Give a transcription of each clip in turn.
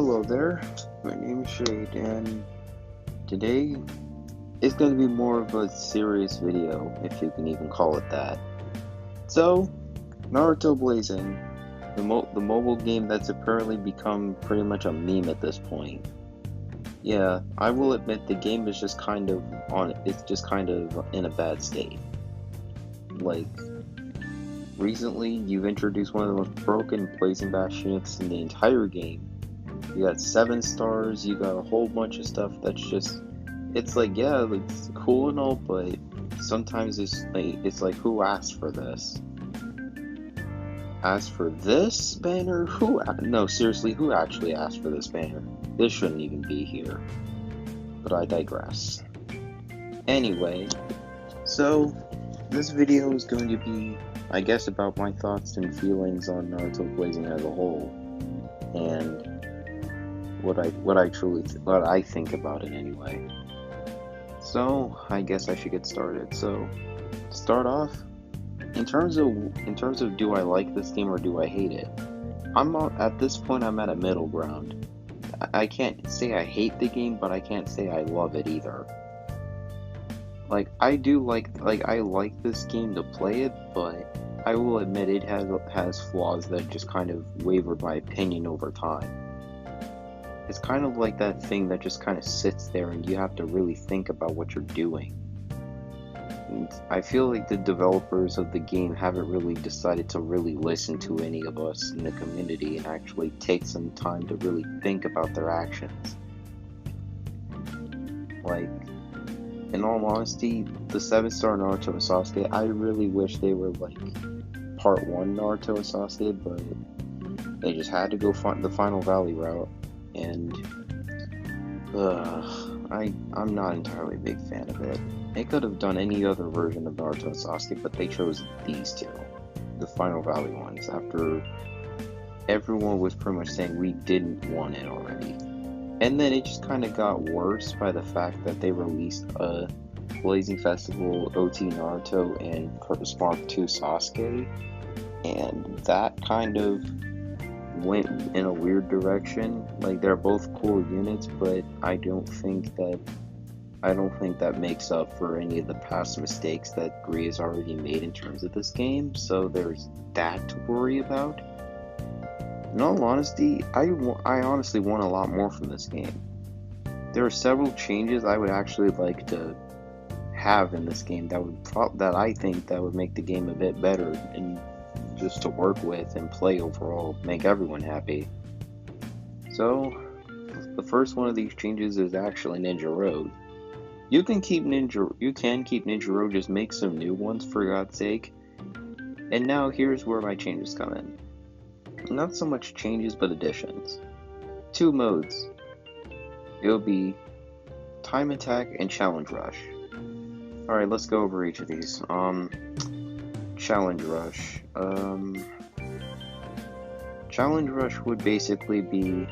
Hello there, my name is Shade, and today is going to be more of a serious video, if you can even call it that. So, Naruto Blazing, the mobile game that's apparently become pretty much a meme at this point. Yeah, I will admit the game is just kind of in a bad state. Like, recently you've introduced one of the most broken Blazing mechanics in the entire game. You got 7 stars, you got a whole bunch of stuff that's just, it's like, yeah, it's cool and all, but sometimes it's like, who asked for this? Asked for this banner? No, seriously, who actually asked for this banner? This shouldn't even be here. But I digress. Anyway, so this video is going to be, I guess, about my thoughts and feelings on Naruto Blazing as a whole, and what I think about it anyway. So I guess I should get started. So to start off, in terms of do I like this game or do I hate it? At this point I'm at a middle ground. I can't say I hate the game, but I can't say I love it either. Like, I like this game to play it, but I will admit it has flaws that just kind of wavered my opinion over time. It's kind of like that thing that just kind of sits there and you have to really think about what you're doing. And I feel like the developers of the game haven't really decided to really listen to any of us in the community and actually take some time to really think about their actions. Like, in all honesty, the 7-star Naruto and Sasuke, I really wish they were like part 1 Naruto and Sasuke, but they just had to go the Final Valley route, and I'm not entirely a big fan of it. They could have done any other version of Naruto and Sasuke, but they chose these two, the Final Valley ones, after everyone was pretty much saying we didn't want it already. And then it just kind of got worse by the fact that they released a Blazing Festival OT Naruto and Spark 2 Sasuke, and that kind of went in a weird direction. Like, they're both cool units, but I don't think that makes up for any of the past mistakes that Gri has already made in terms of this game, so there's that to worry about. In all honesty, I honestly want a lot more from this game. There are several changes I would actually like to have in this game that I think that would make the game a bit better and just to work with and play overall, make everyone happy. So, the first one of these changes is actually Ninja Road. You can keep Ninja Road, just make some new ones for God's sake. And now here's where my changes come in. Not so much changes, but additions. 2 modes. It'll be Time Attack and Challenge Rush. Alright, let's go over each of these. Challenge Rush. Challenge Rush would basically be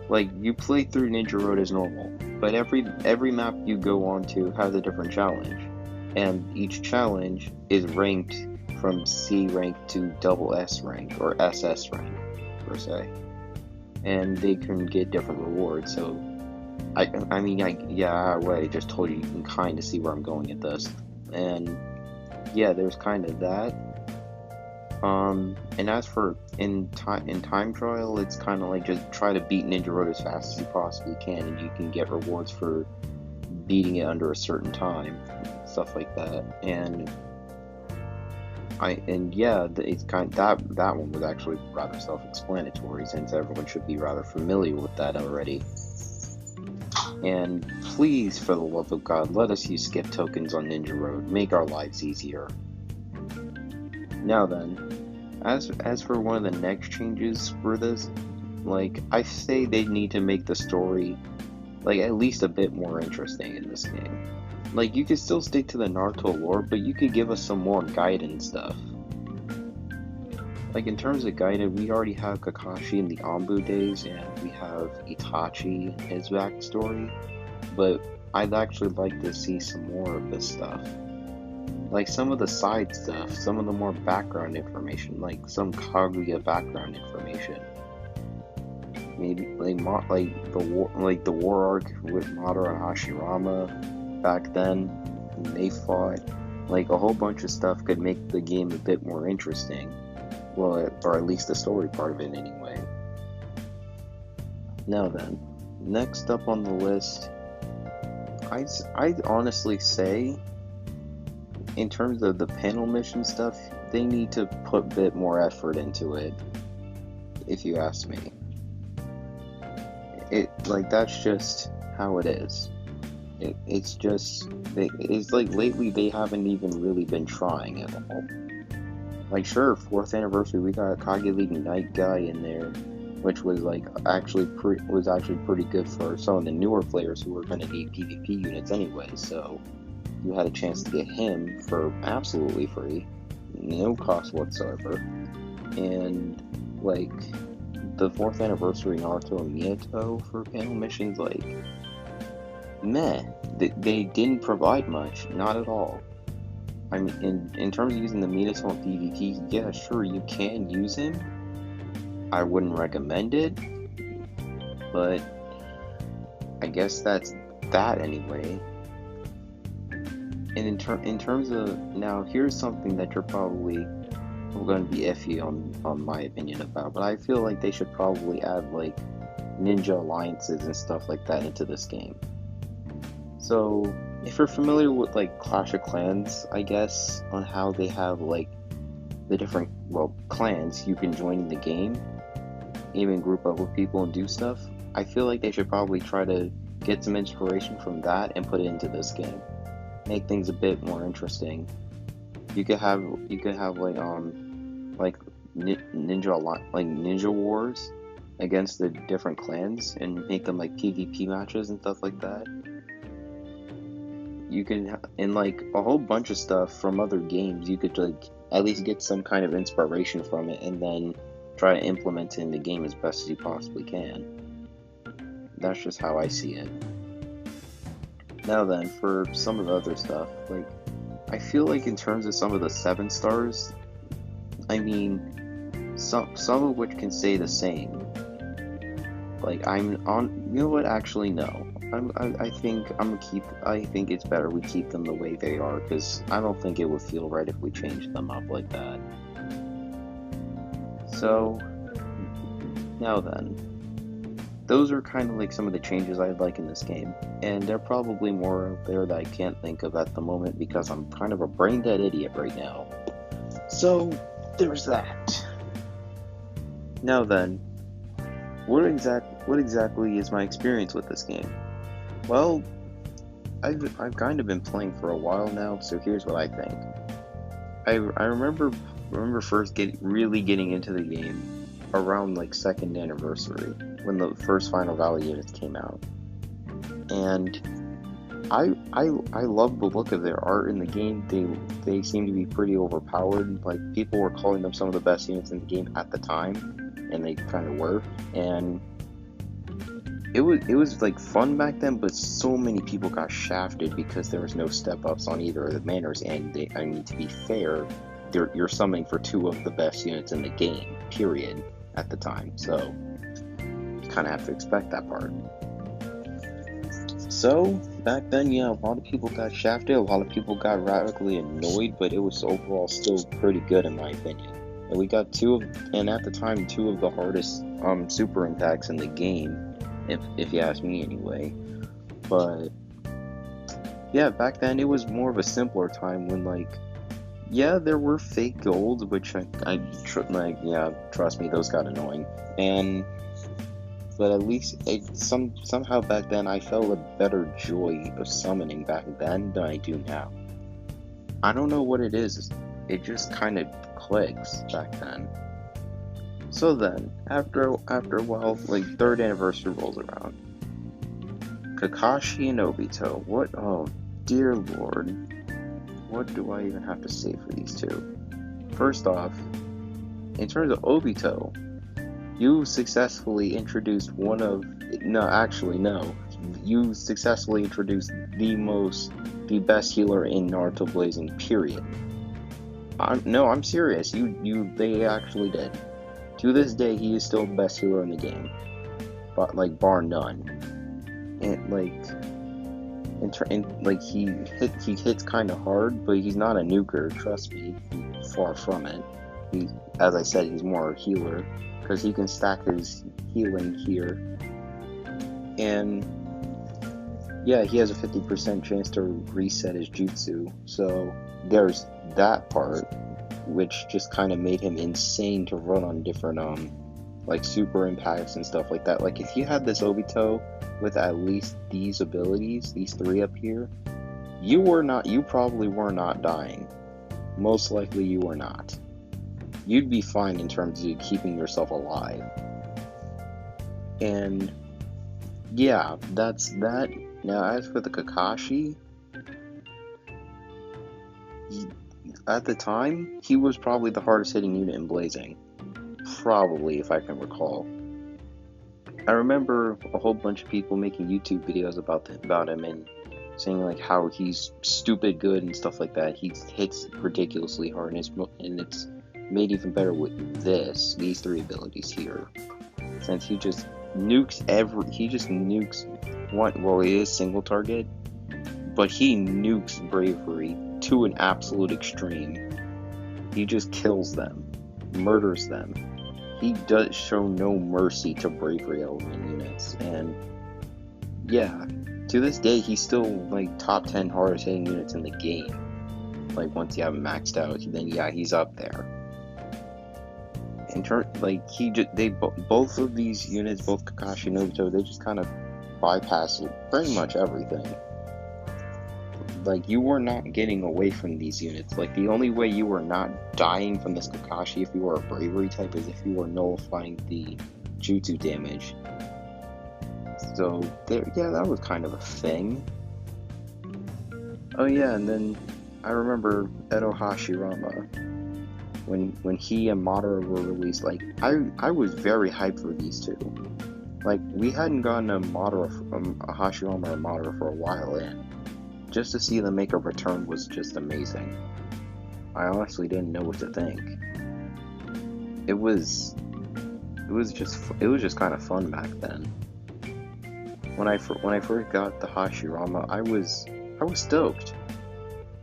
like you play through Ninja Road as normal, but every map you go onto has a different challenge, and each challenge is ranked from C rank to double S rank or SS rank per se, and they can get different rewards. So I just told you can kind of see where I'm going at this, and yeah, there's kind of that. And as for in time trial, it's kind of like just try to beat Ninja Road as fast as you possibly can, and you can get rewards for beating it under a certain time, stuff like that. And it's kind of, that one was actually rather self-explanatory, since everyone should be rather familiar with that already. And please, for the love of God, let us use skip tokens on Ninja Road. Make our lives easier. Now then, as for one of the next changes for this, like, I say they need to make the story, like, at least a bit more interesting in this game. Like, you could still stick to the Naruto lore, but you could give us some more Gaiden stuff. Like, in terms of Gaiden, we already have Kakashi in the Anbu days, and we have Itachi, his backstory, but I'd actually like to see some more of this stuff. Like, some of the side stuff, some of the more background information, like some Kaguya background information. maybe like the war arc with Madara and Hashirama back then, when they fought. Like a whole bunch of stuff could make the game a bit more interesting. Well, or at least the story part of it anyway. Now then, next up on the list, I'd honestly say, in terms of the panel mission stuff, they need to put a bit more effort into it, if you ask me. That's just how it is. It's like lately they haven't even really been trying at all. Like, sure, 4th anniversary, we got a Kage League Knight guy in there, which was actually pretty good for some of the newer players who were going to need PvP units anyway. So you had a chance to get him for absolutely free, no cost whatsoever. And like the 4th anniversary Naruto and Minato for panel missions, like, meh. They didn't provide much, not at all. I mean, in terms of using the Minato on PvP, yeah, sure, you can use him. I wouldn't recommend it, but I guess that's that anyway. And in terms of, now, here's something that you're probably going to be iffy on my opinion about, but I feel like they should probably add like ninja alliances and stuff like that into this game. So if you're familiar with like Clash of Clans, I guess, on how they have like the different clans you can join in the game, even group up with people and do stuff, I feel like they should probably try to get some inspiration from that and put it into this game. Make things a bit more interesting. You could have ninja wars against the different clans and make them like PvP matches and stuff like that. You can, and like a whole bunch of stuff from other games, you could like at least get some kind of inspiration from it and then try to implement it in the game as best as you possibly can. That's just how I see it. Now then, for some of the other stuff, like, I feel like in terms of some of the 7 stars, I mean, some of which can stay the same. Like, you know what, actually, no. I think it's better we keep them the way they are, because I don't think it would feel right if we changed them up like that. So, now then, those are kind of like some of the changes I'd like in this game, and there are probably more out there that I can't think of at the moment because I'm kind of a brain dead idiot right now. So, there's that. Now then, what exactly is my experience with this game? Well, I've kind of been playing for a while now, so here's what I think. I remember first really getting into the game around like 2nd anniversary, when the first Final Valley units came out, and I love the look of their art in the game. They seem to be pretty overpowered. Like, people were calling them some of the best units in the game at the time, and they kind of were. And it was like fun back then, but so many people got shafted because there was no step ups on either of the manners. And I mean, to be fair, you're summoning for 2 of the best units in the game, period, at the time. So you kind of have to expect that part. So back then, yeah, a lot of people got shafted, a lot of people got radically annoyed, but it was overall still pretty good in my opinion. And we got at the time, 2 of the hardest super attacks in the game, if you ask me anyway. But yeah, back then it was more of a simpler time when, like, yeah, there were fake golds, which trust me, those got annoying. But at least somehow back then I felt a better joy of summoning back then than I do now. I don't know what it is. It just kind of clicks back then. So then, after a while, like 3rd anniversary rolls around. Kakashi and Obito. Oh dear lord. What do I even have to say for these 2? First off, in terms of Obito, you successfully introduced you successfully introduced the best healer in Naruto Blazing, period. I'm serious. They actually did. To this day, he is still the best healer in the game. but like bar none. And like he hits kind of hard, but he's not a nuker. Trust me, far from it. He, as I said, he's more a healer because he can stack his healing here, and yeah, he has a 50% chance to reset his jutsu. So there's that part, which just kind of made him insane to run on different like super impacts and stuff like that. Like if you had this Obito with at least these abilities, these three up here, you probably were not dying. Most likely you were not. You'd be fine in terms of keeping yourself alive. And yeah, that's that. Now as for the Kakashi, at the time, he was probably the hardest hitting unit in Blazing. Probably, if I can recall. I remember a whole bunch of people making YouTube videos about him and saying like how he's stupid good and stuff like that. He hits ridiculously hard, and it's made even better with these three abilities here. Since he just nukes one. Well, it is single target, but he nukes bravery to an absolute extreme. He just kills them, murders them. He does show no mercy to bravery element units, and yeah, to this day he's still like top 10 hardest hitting units in the game. Like once you have him maxed out, then yeah, he's up there. In turn, like both of these units, both Kakashi and Obito, they just kind of bypass pretty much everything. Like, you were not getting away from these units. Like, the only way you were not dying from this Kakashi if you were a bravery type is if you were nullifying the jutsu damage. So, yeah, that was kind of a thing. Oh yeah, and then I remember Edo Hashirama. When he and Madara were released, like, I was very hyped for these two. Like, we hadn't gotten a Hashirama or Madara for a while, and just to see them make a return was just amazing. I honestly didn't know what to think. It was just kind of fun back then. When I first got the Hashirama, I was stoked.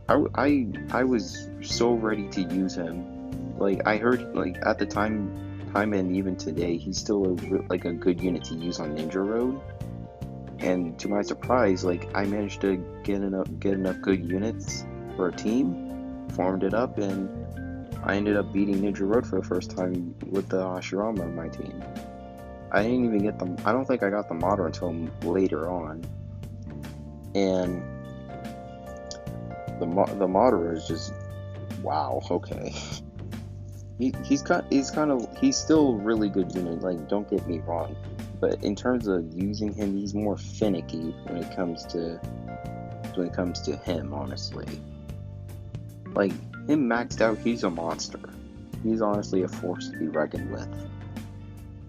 I was so ready to use him. Like, I heard, like, at the time and even today, he's still a good unit to use on Ninja Road. And to my surprise, like, I managed to get enough good units for a team, formed it up, and I ended up beating Ninja Road for the first time with the Hashirama on my team. I didn't even get them. I don't think I got the Madara until later on. And the Madara is just, wow, okay. He's still a really good unit, like, don't get me wrong. But in terms of using him, he's more finicky when it comes to him, honestly. Like, him maxed out, he's a monster. He's honestly a force to be reckoned with.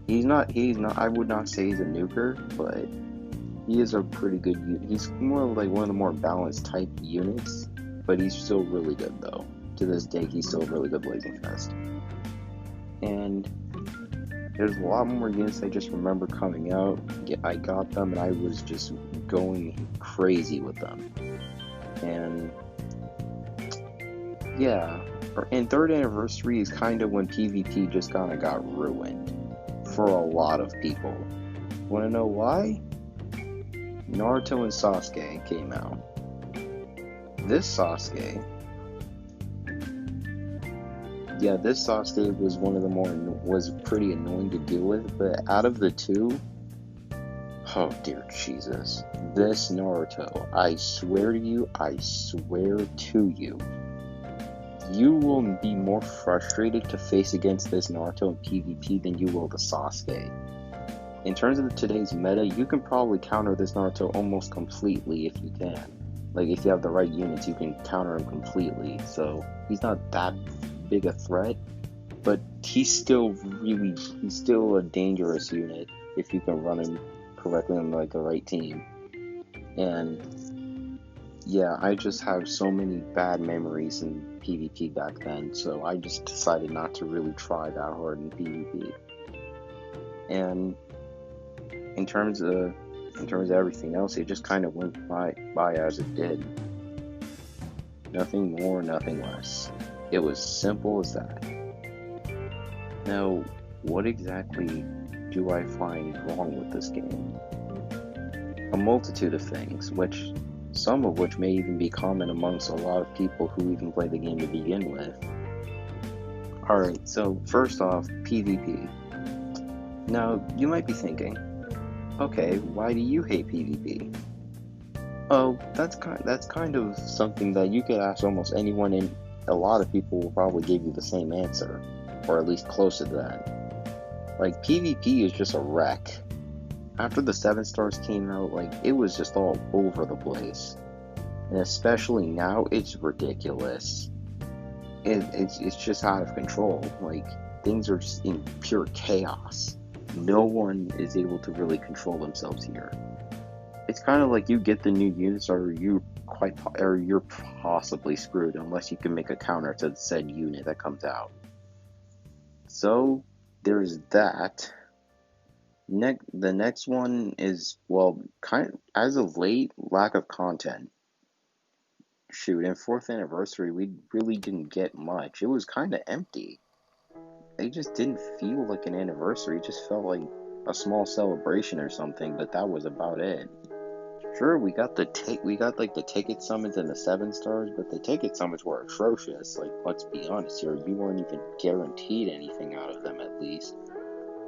He's not, I would not say he's a nuker, but he is a pretty good unit. He's more like one of the more balanced type units, but he's still really good though. To this day, he's still a really good Blazing Fest. And there's a lot more units I just remember coming out. I got them and I was just going crazy with them. And yeah, and third anniversary is kind of when PvP just kind of got ruined for a lot of people. Want to know why? Naruto and Sasuke came out. This Sasuke was one of the was pretty annoying to deal with, but out of the two, oh dear Jesus, this Naruto, I swear to you, you will be more frustrated to face against this Naruto in PvP than you will the Sasuke. In terms of today's meta, you can probably counter this Naruto almost completely if you can. Like, if you have the right units, you can counter him completely, so he's not that big a threat, but he's still a dangerous unit if you can run him correctly on like the right team. And yeah, I just have so many bad memories in PvP back then, so I just decided not to really try that hard in PvP. And in terms of everything else, it just kind of went by as it did. Nothing more, nothing less. It was simple as that. Now, what exactly do I find wrong with this game? A multitude of things, some of which may even be common amongst a lot of people who even play the game to begin with. Alright, so first off, PvP. Now, you might be thinking, okay, why do you hate PvP? Oh, that's kind of something that you could ask almost anyone, and a lot of people will probably give you the same answer, or at least close to that. Like, PvP is just a wreck. After the 7 stars came out, like, it was just all over the place. And especially now, it's ridiculous. It's just out of control. Like, things are just in pure chaos. No one is able to really control themselves here. It's kind of like you get the new units, or you're possibly screwed unless you can make a counter to the said unit that comes out. So there's that. The next one is, well, kind of, as of late, lack of content. Shoot, in 4th anniversary, we really didn't get much. It was kind of empty. It just didn't feel like an anniversary. It just felt like a small celebration or something, but that was about it. Sure, we got the ticket summons and the 7 stars, but the ticket summons were atrocious. Like, let's be honest here, you weren't even guaranteed anything out of them, at least.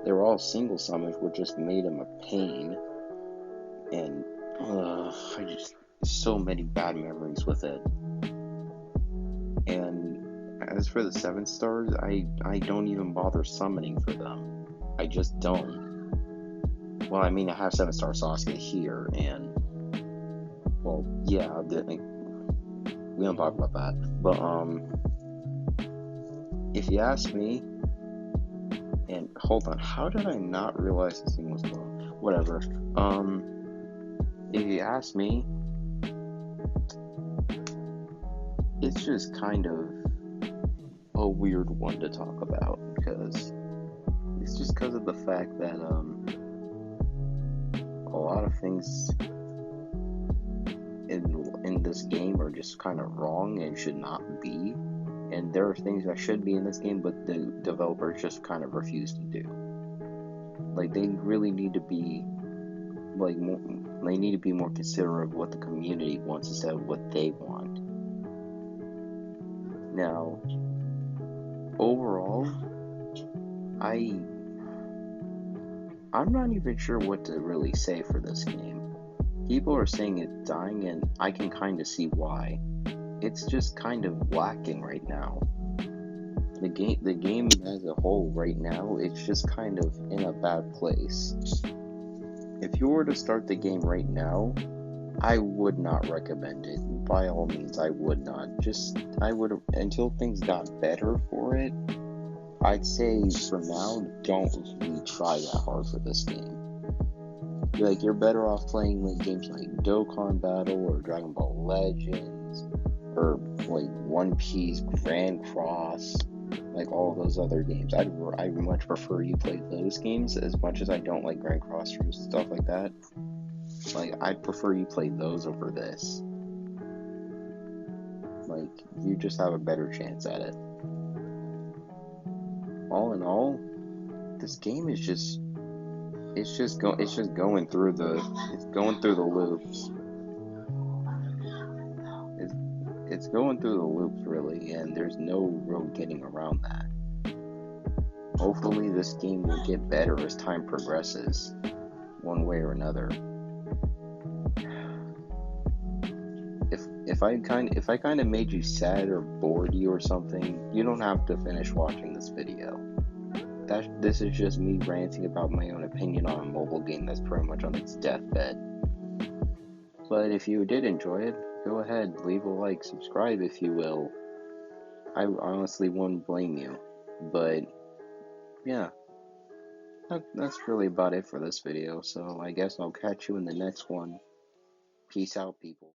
They were all single summons, which just made them a pain. And so many bad memories with it. And as for the 7 stars, I don't even bother summoning for them. I just don't. Well, I mean, I have 7-star Sasuke here, and well, yeah, we don't talk about that. But if you ask me, and hold on, how did I not realize this thing was low? Whatever. If you ask me, it's just kind of a weird one to talk about, because it's just because of the fact that a lot of things in this game are just kind of wrong and should not be, and there are things that should be in this game, but the developers just kind of refuse to do. Like, they really need to be more considerate of what the community wants instead of what they want. Now, overall, I'm not even sure what to really say for this game. People are saying it's dying, and I can kind of see why. It's just kind of lacking right now. The game as a whole right now, it's just kind of in a bad place. If you were to start the game right now, I would not recommend it. By all means, I would not. Until things got better for it, I'd say for now, don't really try that hard for this game. You're better off playing like games like Dokkan Battle or Dragon Ball Legends or like One Piece, Grand Cross, like all those other games. I'd much prefer you play those games, as much as I don't like Grand Cross and stuff like that. Like, I'd prefer you play those over this. Like, you just have a better chance at it. All in all, this game is just going through the loops. It's going through the loops, really, and there's no real getting around that. Hopefully this game will get better as time progresses, one way or another. If I kind of made you sad or bored you or something, you don't have to finish watching this video. This is just me ranting about my own opinion on a mobile game that's pretty much on its deathbed. But if you did enjoy it, go ahead, leave a like, subscribe if you will. I honestly wouldn't blame you. But yeah, that's really about it for this video, so I guess I'll catch you in the next one. Peace out, people.